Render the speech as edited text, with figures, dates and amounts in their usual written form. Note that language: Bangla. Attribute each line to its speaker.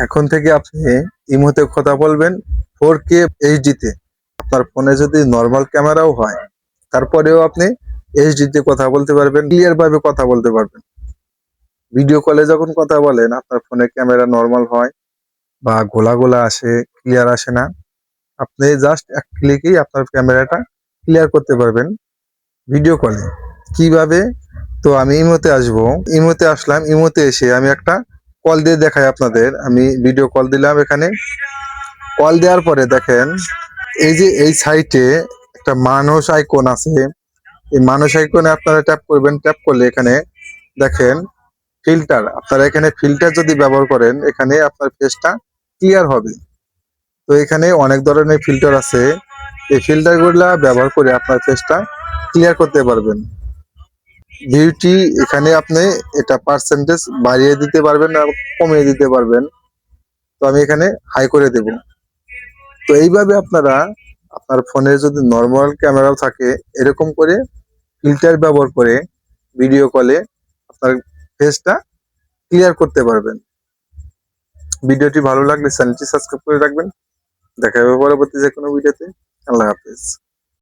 Speaker 1: এখন থেকে আপনি ইমোতে কথা বলবেন 4K এইচডি তে। আপনার ফোনে যদি নর্মাল ক্যামেরাও হয়, তারপরেও আপনি এইচডি তে কথা বলতে পারবেন, ক্লিয়ার ভাবে কথা বলতে পারবেন। ভিডিও কলে যখন কথা বলেন আপনার ফোনে ক্যামেরা নর্মাল হয় বা গোলা গোলা আসে, ক্লিয়ার আসে না। আপনি জাস্ট এক ক্লিকেই আপনার ক্যামেরাটা ক্লিয়ার করতে পারবেন ভিডিও কলে। কিভাবে? তো আমি ইমোতে আসবো, ইমোতে আসলাম, ইমোতে এসে আমি একটা কল দিয়ে দেখাই আপনাদের। আমি ভিডিও কল দিলাম, এখানে কল দেওয়ার পরে দেখেন এই যে এই সাইটে একটা মানুষ আইকন আছে। এই মানুষ আইকনে আপনারা ট্যাপ করবেন, ট্যাপ করলে এখানে দেখেন ফিল্টার। আপনারা এখানে ফিল্টার যদি ব্যবহার করেন, এখানে আপনার ফেসটা ক্লিয়ার হবে। তো এখানে অনেক ধরনের ফিল্টার আছে, এই ফিল্টার গুলা ব্যবহার করে আপনার ফেসটা ক্লিয়ার করতে পারবেন। বিউটি এখানে আপনি এটা পার্সেন্টেজ বাড়িয়ে দিতে পারবেন আর কমিয়ে দিতে পারবেন। তো আমি এখানে হাই করে দেব। তো এইভাবে আপনারা আপনার ফোনে যদি নর্মাল ক্যামেরাও থাকে, এরকম করে ফিল্টার ব্যবহার করে ভিডিও কলে আপনার ফেসটা ক্লিয়ার করতে পারবেন। ভিডিওটি ভালো লাগলে চ্যানেলটি সাবস্ক্রাইব করে রাখবেন। দেখা হবে পরবর্তী যে কোনো ভিডিওতে। আল্লাহ হাফেজ।